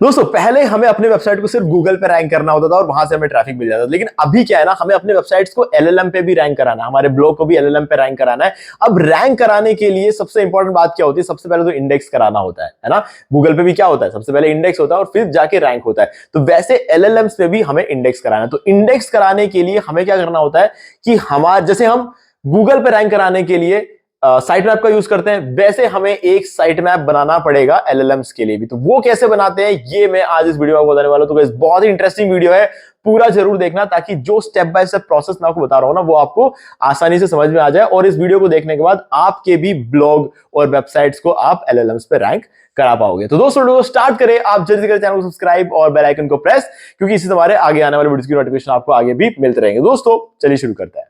दोस्तों पहले हमें अपने वेबसाइट को सिर्फ गूगल पे रैंक करना होता था और वहां से हमें ट्रैफिक मिल जाता था, लेकिन अभी क्या है ना, हमें अपने वेबसाइट्स को एलएलएम पे भी रैंक कराना है, हमारे ब्लॉग को भी एलएलएम पे रैंक कराना है। अब रैंक कराने के लिए सबसे इंपॉर्टेंट बात क्या होती है? सबसे पहले तो इंडेक्स कराना होता है ना। गूगल पे भी क्या होता है, सबसे पहले इंडेक्स होता है और फिर जाके रैंक होता है। तो वैसे एलएलएम्स पे भी हमें इंडेक्स कराना है। तो इंडेक्स कराने के लिए हमें क्या करना होता है कि हमारे जैसे हम गूगल पे रैंक कराने के लिए साइट मैप का यूज करते हैं, वैसे हमें एक साइट मैप बनाना पड़ेगा एलएलएम्स के लिए भी। तो वो कैसे बनाते हैं ये मैं आज इस वीडियो में बताने वाला हूं। तो गाइस बहुत ही इंटरेस्टिंग वीडियो है, पूरा जरूर देखना, ताकि जो स्टेप बाय स्टेप प्रोसेस मैं आपको बता रहा हूं ना वो आपको आसानी से समझ में आ जाए, और इस वीडियो को देखने के बाद आपके भी ब्लॉग और वेबसाइट्स को आप एलएलएम्स पे रैंक करा पाओगे। तो दोस्तों वीडियो को स्टार्ट करें, आप जल्दी से करें चैनल को सब्सक्राइब और बेल आइकन को प्रेस, क्योंकि इससे हमारे आगे आने वाले वीडियोस की नोटिफिकेशन आपको आगे भी मिलते रहेंगे। दोस्तों चलिए शुरू करते हैं।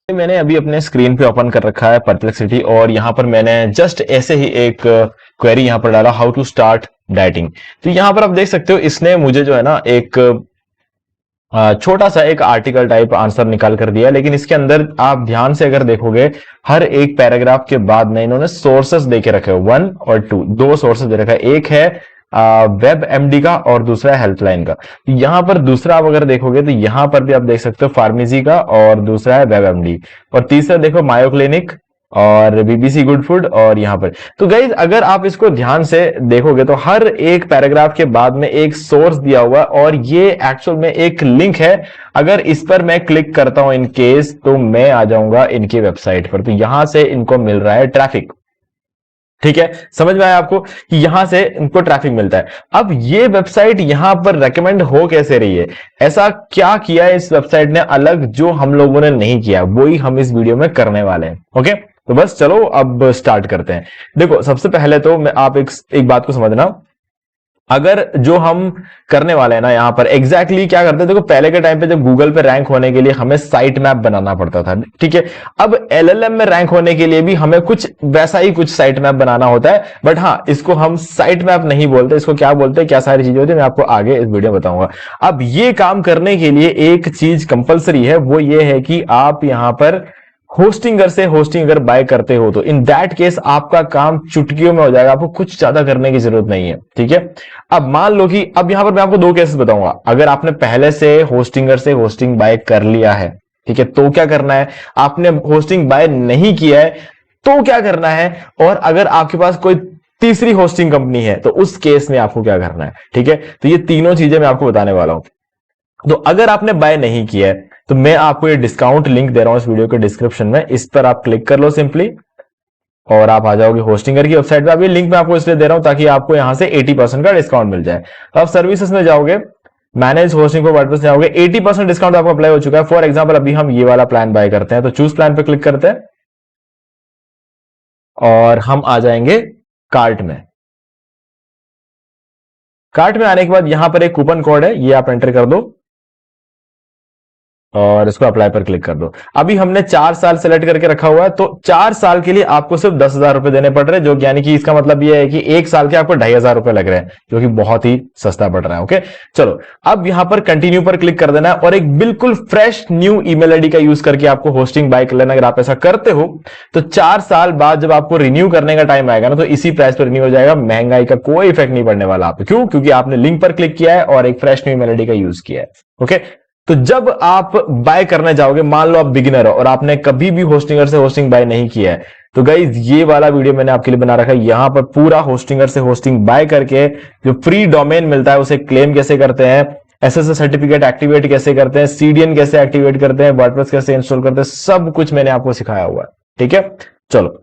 मैंने अभी अपने स्क्रीन पे ओपन कर रखा है परप्लेक्सिटी, और यहाँ पर मैंने जस्ट ऐसे ही एक क्वेरी यहाँ पर डाला, हाउ टू स्टार्ट डाइटिंग। तो यहाँ पर आप देख सकते हो इसने मुझे जो है ना एक छोटा सा एक आर्टिकल टाइप आंसर निकाल कर दिया, लेकिन इसके अंदर आप ध्यान से अगर देखोगे हर एक पैराग्राफ के बाद में इन्होंने सोर्सेस दे के रखे, 1 और 2, दो सोर्सेस दे रखा है। एक है वेब एमडी का और दूसरा है हेल्पलाइन का। यहां पर दूसरा आप अगर देखोगे तो यहां पर भी आप देख सकते हो फार्मेसी का, और दूसरा है वेब एमडी, और तीसरा देखो मायो क्लिनिक और बीबीसी गुड फूड। और यहां पर तो गाइज अगर आप इसको ध्यान से देखोगे तो हर एक पैराग्राफ के बाद में एक सोर्स दिया हुआ है, और ये एक्चुअल में एक लिंक है। अगर इस पर मैं क्लिक करता हूं इन केस, तो मैं आ जाऊंगा इनकी वेबसाइट पर, तो यहां से इनको मिल रहा है ट्रैफिक। ठीक है, समझ में आया आपको कि यहां से इनको ट्रैफिक मिलता है। अब ये वेबसाइट यहां पर रेकमेंड हो कैसे रही है, ऐसा क्या किया है इस वेबसाइट ने अलग जो हम लोगों ने नहीं किया, वही हम इस वीडियो में करने वाले हैं। ओके, तो बस चलो अब स्टार्ट करते हैं। देखो सबसे पहले तो मैं आप एक बात को समझना, अगर जो हम करने वाले हैं ना यहां पर एग्जैक्टली क्या करते हैं। देखो पहले के टाइम पे जब गूगल पे रैंक होने के लिए हमें साइट मैप बनाना पड़ता था, ठीक है। अब एलएलएम में रैंक होने के लिए भी हमें कुछ वैसा ही कुछ साइट मैप बनाना होता है, बट हाँ इसको हम साइट मैप नहीं बोलते, इसको क्या बोलते हैं, क्या सारी चीजें होती है, मैं आपको आगे इस वीडियो में बताऊंगा। अब ये काम करने के लिए एक चीज कंपलसरी है, वो ये है कि आप यहां पर होस्टिंगर से होस्टिंग अगर बाय करते हो तो इन दैट केस आपका काम चुटकियों में हो जाएगा, आपको कुछ ज्यादा करने की जरूरत नहीं है, ठीक है। अब मान लो कि अब यहां पर मैं आपको दो केसेस बताऊंगा। अगर आपने पहले से होस्टिंगर से होस्टिंग बाय कर लिया है, ठीक है, तो क्या करना है, आपने होस्टिंग बाय नहीं किया है तो क्या करना है, और अगर आपके पास कोई तीसरी होस्टिंग कंपनी है तो उस केस में आपको क्या करना है, ठीक है। तो ये तीनों चीजें मैं आपको बताने वाला हूं। तो अगर आपने बाय नहीं किया है तो मैं आपको ये डिस्काउंट लिंक दे रहा हूं इस वीडियो के डिस्क्रिप्शन में, इस पर आप क्लिक कर लो सिंपली, और आप आ जाओगे होस्टिंगर की वेबसाइट पे। अब ये लिंक मैं आपको इसलिए दे रहा हूं ताकि आपको यहां से 80% का डिस्काउंट मिल जाए। तो आप सर्विसेज में जाओगे, मैनेज होस्टिंग फॉर वर्डप्रेस जाओगे, 80% डिस्काउंट आपको अप्लाई हो चुका है। फॉर एग्जांपल अभी हम ये वाला प्लान बाय करते हैं, तो चूज प्लान पे क्लिक करते हैं और हम आ जाएंगे कार्ट में। कार्ट में आने के बाद यहां पर एक कूपन कोड है, ये आप एंटर कर दो और इसको अप्लाई पर क्लिक कर दो। अभी हमने 4 साल सेलेक्ट करके रखा हुआ है, तो 4 साल के लिए आपको सिर्फ 10,000 रुपए देने पड़ रहे हैं, जो यानी कि इसका मतलब ये है कि 1 साल के आपको 2,500 रुपए लग रहे हैं, जो कि बहुत ही सस्ता पड़ रहा है। ओके चलो, अब यहां पर कंटिन्यू पर क्लिक कर देना है, और एक बिल्कुल फ्रेश न्यू ईमेल आईडी का यूज करके आपको होस्टिंग बाय कर लेना। अगर आप ऐसा करते हो तो 4 साल बाद जब आपको रिन्यू करने का टाइम आएगा ना, तो इसी प्राइस पर रिन्यू हो जाएगा, महंगाई का कोई इफेक्ट नहीं पड़ने वाला आप। क्यों? क्योंकि आपने लिंक पर क्लिक किया है और एक फ्रेश न्यू ईमेल आईडी का यूज किया है। ओके, तो जब आप बाय करने जाओगे, मान लो आप बिगिनर हो और आपने कभी भी होस्टिंगर से होस्टिंग बाय नहीं किया है, तो गाइज ये वाला वीडियो मैंने आपके लिए बना रखा है। यहां पर पूरा होस्टिंगर से होस्टिंग बाय करके जो फ्री डोमेन मिलता है उसे क्लेम कैसे करते हैं, एसएसएल सर्टिफिकेट एक्टिवेट कैसे करते हैं, सीडीएन कैसे एक्टिवेट करते हैं, वर्डप्रेस कैसे इंस्टॉल करते हैं, सब कुछ मैंने आपको सिखाया हुआ है, ठीक है। चलो,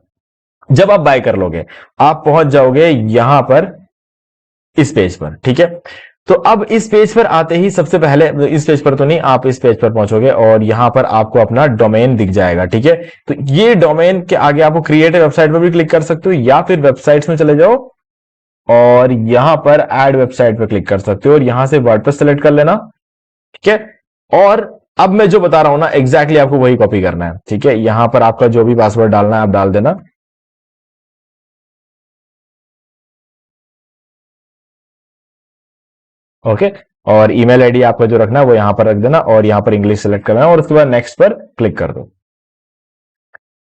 जब आप बाय कर लोगे आप पहुंच जाओगे यहां पर इस पेज पर, ठीक है। तो अब इस पेज पर आते ही सबसे पहले, इस पेज पर तो नहीं, आप इस पेज पर पहुंचोगे और यहां पर आपको अपना डोमेन दिख जाएगा, ठीक है। तो ये डोमेन के आगे आपको क्रिएट वेबसाइट पर भी क्लिक कर सकते हो, या फिर वेबसाइट्स में चले जाओ और यहां पर ऐड वेबसाइट पर क्लिक कर सकते हो, और यहां से वर्डप्रेस सेलेक्ट कर लेना, ठीक है। और अब मैं जो बता रहा हूं ना एग्जैक्टली आपको वही कॉपी करना है, ठीक है। यहां पर आपका जो भी पासवर्ड डालना है आप डाल देना, ओके। और ईमेल आईडी आपका जो रखना है वो यहां पर रख देना, और यहां पर इंग्लिश सेलेक्ट करना है, और उसके बाद नेक्स्ट पर क्लिक कर दो।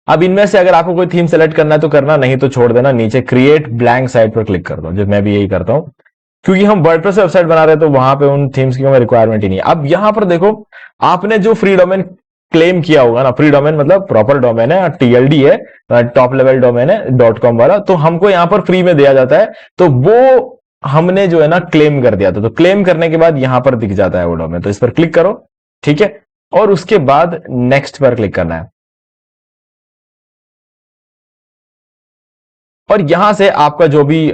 अब इनमें से अगर आपको कोई थीम सेलेक्ट करना है तो करना, नहीं तो छोड़ देना। नीचे क्रिएट ब्लैंक साइट पर क्लिक कर दो, जो मैं भी यही करता हूं। क्योंकि हम वर्डप्रेस वेबसाइट बना रहे हैं तो वहां पे उन थीम्स की हमें रिक्वायरमेंट ही नहीं है। अब यहां पर देखो, आपने जो फ्री डोमेन क्लेम किया होगा ना, फ्री डोमेन मतलब प्रॉपर डोमेन है, टीएलडी है, टॉप लेवल डोमेन है .com वाला, तो हमको यहां पर फ्री में दिया जाता है, तो वो हमने जो है ना क्लेम कर दिया था। तो क्लेम करने के बाद यहां पर दिख जाता है वो डोमेन, तो इस पर क्लिक करो, ठीक है, और उसके बाद नेक्स्ट पर क्लिक करना है। और यहां से आपका जो भी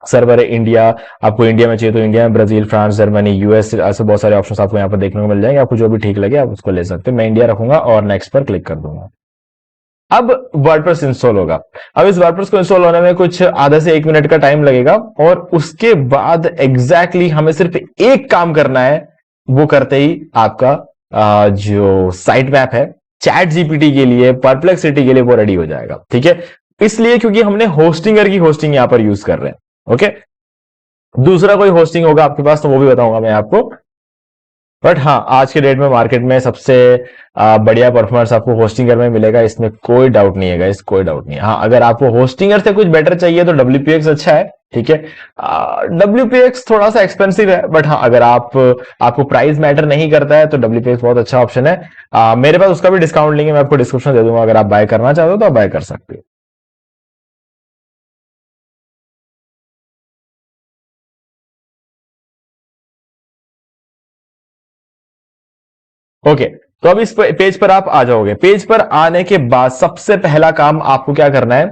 सर्वर है, इंडिया, आपको इंडिया में चाहिए तो इंडिया में, ब्राजील, फ्रांस, जर्मनी, यूएस, ऐसे बहुत सारे ऑप्शंस आपको यहाँ पर देखने को मिल जाएंगे। आपको जो भी ठीक लगे आप उसको ले सकते हैं। मैं इंडिया रखूंगा और नेक्स्ट पर क्लिक कर दूंगा। अब वर्डप्रेस इंस्टॉल होगा। अब इस वर्डप्रेस को इंस्टॉल होने में कुछ आधा से 1 मिनट का टाइम लगेगा, और उसके बाद एग्जैक्टली हमें सिर्फ एक काम करना है। वो करते ही आपका जो साइट मैप है चैट जीपीटी के लिए, परप्लेक्सिटी के लिए, वो रेडी हो जाएगा, ठीक है। इसलिए क्योंकि हमने होस्टिंगर की होस्टिंग यहां पर यूज कर रहे हैं, ओके। दूसरा कोई होस्टिंग होगा आपके पास तो वो भी बताऊंगा मैं आपको। बट हाँ, आज के डेट में मार्केट में सबसे बढ़िया परफॉर्मेंस आपको होस्टिंगर में मिलेगा, इसमें कोई डाउट नहीं है गाइस, कोई डाउट नहीं है। हाँ, अगर आपको होस्टिंगर से कुछ बेटर चाहिए तो WPX अच्छा है, ठीक है। WPX थोड़ा सा एक्सपेंसिव है, बट हाँ, अगर आपको प्राइस मैटर नहीं करता है तो WPX बहुत अच्छा ऑप्शन है। मेरे पास उसका भी डिस्काउंट लिंक है, मैं आपको डिस्क्रिप्शन दे दूंगा, अगर आप बाय करना चाहते हो तो आप बाय कर सकते हो। ओके, तो अब इस पेज पर आप आ जाओगे। पेज पर आने के बाद सबसे पहला काम आपको क्या करना है,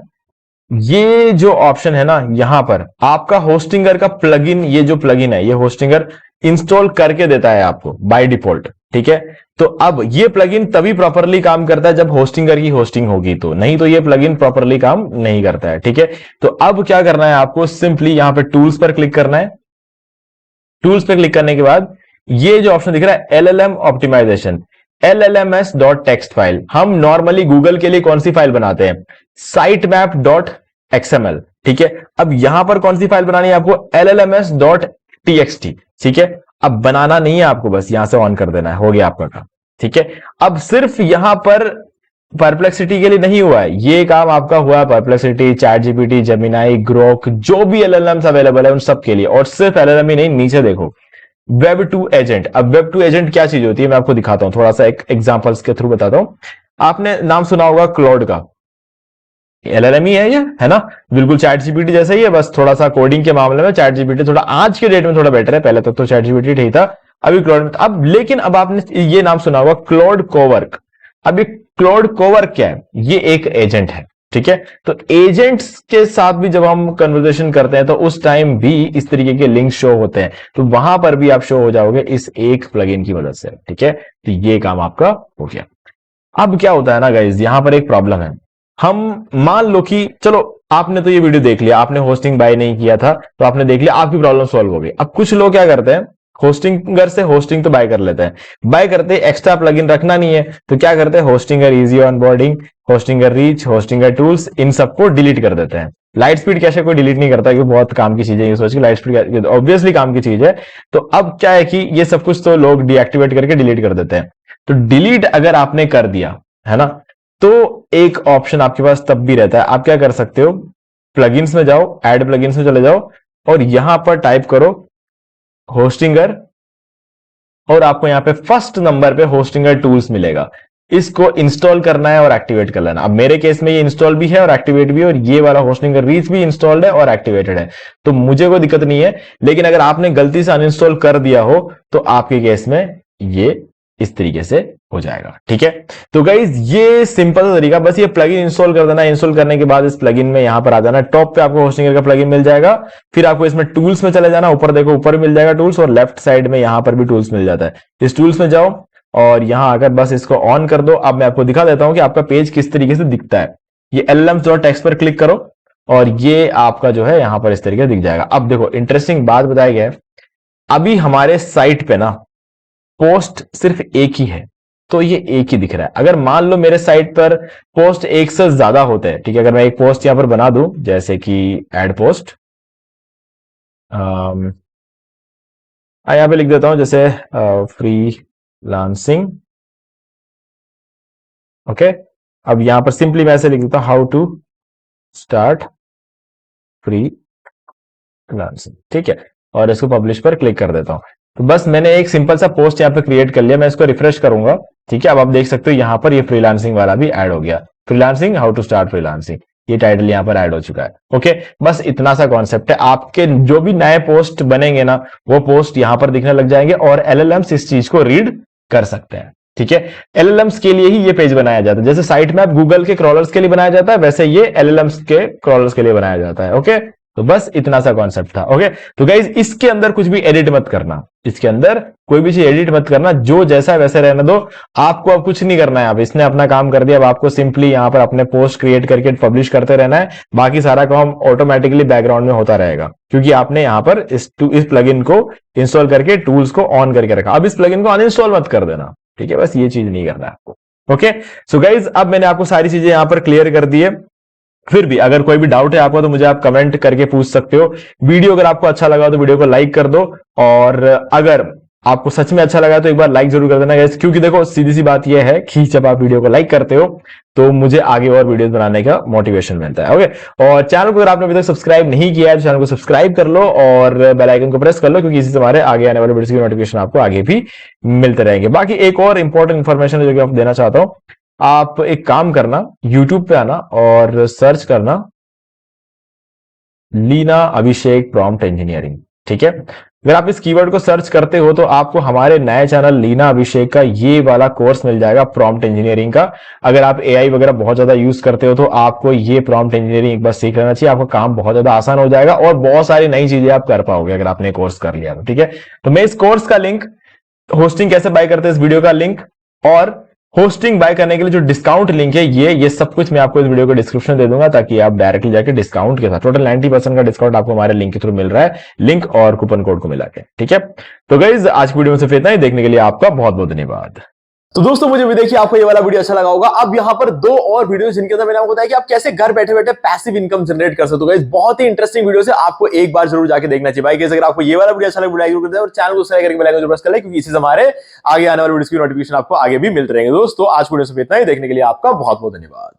ये जो ऑप्शन है ना, यहां पर आपका होस्टिंगर का प्लगइन, ये जो प्लगइन है ये होस्टिंगर इंस्टॉल करके देता है आपको बाय डिफॉल्ट, ठीक है। तो अब ये प्लगइन तभी प्रॉपरली काम करता है जब होस्टिंगर की होस्टिंग होगी, तो नहीं तो ये प्लगइन प्रॉपरली काम नहीं करता है, ठीक है। तो अब क्या करना है आपको, सिंपली यहां पे टूल्स पर क्लिक करना है। टूल्स पे क्लिक करने के बाद ये जो ऑप्शन दिख रहा है LLM ऑप्टिमाइजेशन, LLMS.txt फाइल, हम नॉर्मली गूगल के लिए कौन सी फाइल बनाते हैं, sitemap.xml, ठीक है। अब यहां पर कौन सी फाइल बनानी है आपको, LLMS.txt, ठीक है। अब बनाना नहीं है आपको, बस यहां से ऑन कर देना है, हो गया आपका काम, ठीक है। अब सिर्फ यहां पर परप्लेक्सिटी के लिए नहीं हुआ है, ये काम आपका हुआ है perplexity, chat GPT, Gemini, Grok, जो भी LLMs अवेलेबल है उन सब के लिए। और सिर्फ LLM ही नहीं, नीचे देखो वेब टू एजेंट। अब वेब टू एजेंट क्या चीज होती है मैं आपको दिखाता हूं, थोड़ा सा एक एग्जांपल्स के थ्रू बताता हूं। आपने नाम सुना होगा क्लॉड का, LLM ही है ये, है ना, बिल्कुल चैट जीपीटी जैसा ही है, बस थोड़ा सा कोडिंग के मामले में चैट जीपीटी थोड़ा आज के डेट में थोड़ा बेटर है, पहले तक तो चैट जीपीटी ठीक था, अभी क्लॉड में। अब लेकिन अब आपने ये नाम सुना होगा क्लॉड कोवर्क। अब ये क्लॉड कोवर्क क्या है, ये एक एजेंट है, ठीक है। तो एजेंट्स के साथ भी जब हम कन्वर्सेशन करते हैं तो उस टाइम भी इस तरीके के लिंक शो होते हैं, तो वहां पर भी आप शो हो जाओगे इस एक प्लगइन की मदद से, ठीक है। तो ये काम आपका हो गया। अब क्या होता है ना गाइज, यहां पर एक प्रॉब्लम है। हम मान लो कि चलो आपने तो ये वीडियो देख लिया, आपने होस्टिंग बाय नहीं किया था तो आपने देख लिया, आपकी प्रॉब्लम सॉल्व हो गई। अब कुछ लोग क्या करते हैं, होस्टिंगर से होस्टिंग तो बाय कर लेते हैं, बाय करते एक्स्ट्रा प्लगइन रखना नहीं है तो क्या करते हैं, Hostinger easy onboarding, Hostinger reach, Hostinger tools, इन सबको डिलीट कर देते हैं। लाइट स्पीड कैसे कोई डिलीट नहीं करता, क्योंकि बहुत काम की चीज है, ये सोच के लाइट स्पीड ऑब्वियसली काम की चीज है। तो अब क्या है कि ये सब कुछ तो लोग डीएक्टिवेट करके डिलीट कर देते हैं। तो डिलीट अगर आपने कर दिया है ना, तो एक ऑप्शन आपके पास तब भी रहता है, आप क्या कर सकते हो, प्लगइन्स में जाओ, ऐड प्लगइन्स में चले जाओ और यहां पर टाइप करो होस्टिंगर, और आपको यहां पे फर्स्ट नंबर पे होस्टिंगर टूल्स मिलेगा। इसको इंस्टॉल करना है और एक्टिवेट कर लेना। अब मेरे केस में ये इंस्टॉल भी है और एक्टिवेट भी है, और ये वाला होस्टिंगर रीच भी इंस्टॉल्ड है और एक्टिवेटेड है, तो मुझे कोई दिक्कत नहीं है। लेकिन अगर आपने गलती से अनइंस्टॉल कर दिया हो तो आपके केस में ये इस तरीके से हो जाएगा, ठीक है। तो गाइज ये सिंपल सा तरीका, बस ये प्लगइन इंस्टॉल कर देना। इंस्टॉल करने के बाद इस प्लगइन में यहां पर आ जाना, टॉप पे आपको होस्टिंगर का प्लगइन मिल जाएगा, फिर आपको इसमें टूल्स में चले जाना, ऊपर देखो ऊपर मिल जाएगा टूल्स, और लेफ्ट साइड में यहां पर भी टूल्स मिल जाता है। इस टूल्स में जाओ और यहां आकर बस इसको ऑन कर दो। अब मैं आपको दिखा देता हूं कि आपका पेज किस तरीके से दिखता है। ये LLMs.txt पर क्लिक करो और ये आपका जो है यहां पर इस तरीके दिख जाएगा। अब देखो इंटरेस्टिंग बात बताया गया है, अभी हमारे साइट पे ना पोस्ट सिर्फ एक ही है, तो ये एक ही दिख रहा है। अगर मान लो मेरे साइट पर पोस्ट एक से ज्यादा होते हैं, ठीक है, अगर मैं एक पोस्ट यहां पर बना दूं जैसे कि एड पोस्ट, यहां पे लिख देता हूं जैसे फ्री लांसिंग, ओके। अब यहां पर सिंपली मैं ऐसे लिख देता हूं how to start free freelancing, ठीक है, और इसको पब्लिश पर क्लिक कर देता हूं। तो बस मैंने एक सिंपल सा पोस्ट यहाँ पे क्रिएट कर लिया, मैं इसको रिफ्रेश करूंगा, ठीक है। अब आप देख सकते हो यहाँ पर ये फ्रीलांसिंग वाला भी ऐड हो गया, freelancing, how to start freelancing, ये टाइटल यहाँ पर ऐड हो चुका है। ओके, बस इतना सा कॉन्सेप्ट है। आपके जो भी नए पोस्ट बनेंगे ना, वो पोस्ट यहाँ पर दिखने लग जाएंगे और एलएलएम्स इस चीज को रीड कर सकते हैं, ठीक है। एलएलएम्स के लिए ही ये पेज बनाया जाता है, जैसे साइट मैप गूगल के क्रॉलर्स के लिए बनाया जाता है, वैसे ये एलएलएम्स के क्रॉलर्स के लिए बनाया जाता है। ओके, तो बस इतना सा कॉन्सेप्ट था। ओके, तो गाइज इसके अंदर कुछ भी एडिट मत करना, इसके अंदर कोई भी चीज एडिट मत करना, जो जैसा है वैसे रहने दो। आपको अब कुछ नहीं करना है, अब इसने अपना काम कर दिया। अब आपको सिंपली यहाँ पर अपने पोस्ट क्रिएट करके पब्लिश करते रहना है, बाकी सारा काम ऑटोमेटिकली बैकग्राउंड में होता रहेगा, क्योंकि आपने यहाँ पर इस प्लगइन को इंस्टॉल करके टूल्स को ऑन करके रखा। अब इस प्लगइन को अनइंस्टॉल मत कर देना, ठीक है, बस ये चीज नहीं करना है आपको। ओके, सो गाइज अब मैंने आपको सारी चीजें यहाँ पर क्लियर कर दी है। फिर भी अगर कोई भी डाउट है आपको तो मुझे आप कमेंट करके पूछ सकते हो। वीडियो अगर आपको अच्छा लगा तो वीडियो को लाइक कर दो, और अगर आपको सच में अच्छा लगा तो एक बार लाइक जरूर कर देना गाइस, क्योंकि देखो सीधी सी बात यह है कि जब आप वीडियो को लाइक करते हो तो मुझे आगे और वीडियोस बनाने का मोटिवेशन मिलता है। ओके, और चैनल को अगर आपने अभी तक सब्सक्राइब नहीं किया है तो चैनल को सब्सक्राइब कर लो और बेल आइकन को प्रेस कर लो, क्योंकि इससे हमारे आगे आने वाले वीडियोस की नोटिफिकेशन आपको आगे भी मिलते रहेंगे। बाकी एक और इंपॉर्टेंट इन्फॉर्मेशन है जो कि आप देना चाहता हूं, आप एक काम करना, यूट्यूब पे आना और सर्च करना लीना अभिषेक प्रॉम्प्ट इंजीनियरिंग, ठीक है। अगर आप इस कीवर्ड को सर्च करते हो तो आपको हमारे नए चैनल लीना अभिषेक का ये वाला कोर्स मिल जाएगा प्रॉम्प्ट इंजीनियरिंग का। अगर आप एआई वगैरह बहुत ज्यादा यूज करते हो तो आपको ये प्रॉम्प्ट इंजीनियरिंग एक बार सीख लेना चाहिए, आपका काम बहुत ज्यादा आसान हो जाएगा और बहुत सारी नई चीजें आप कर पाओगे अगर आपने कोर्स कर लिया तो, ठीक है। तो मैं इस कोर्स का लिंक, होस्टिंग कैसे बाय करते हैं इस वीडियो का लिंक, और होस्टिंग बाय करने के लिए जो डिस्काउंट लिंक है ये सब कुछ मैं आपको इस वीडियो को डिस्क्रिप्शन दे दूंगा, ताकि आप डायरेक्टली जाके डिस्काउंट के साथ, टोटल 90% का डिस्काउंट आपको हमारे लिंक के थ्रू मिल रहा है, लिंक और कूपन कोड को मिला के, ठीक है। तो गाइज आज की वीडियो में सिर्फ इतना ही, देखने के लिए आपका बहुत बहुत धन्यवाद। तो दोस्तों मुझे भी देखिए आपको ये वाला वीडियो अच्छा लगा होगा। अब यहाँ पर 2 और वीडियो जिनके अंदर मैंने आपको बताया कि आप कैसे घर बैठे बैठे पैसिव इनकम जनरेट कर सकते हो। गाइस बहुत ही इंटरेस्टिंग वीडियो है, आपको एक बार जरूर जाके देखना चाहिए। भाई अगर आपको ये वाला वीडियो अच्छा लगा वीडियो कर दे और चैनल को सब्सक्राइब करके बेल आइकन जरूर प्रेस कर ले, क्योंकि इसी से हमारे आगे आने वाले वीडियोस की नोटिफिकेशन आपको आगे भी मिलते रहेंगे। दोस्तों आज वीडियो से इतना ही, देखने के लिए आपका बहुत बहुत धन्यवाद।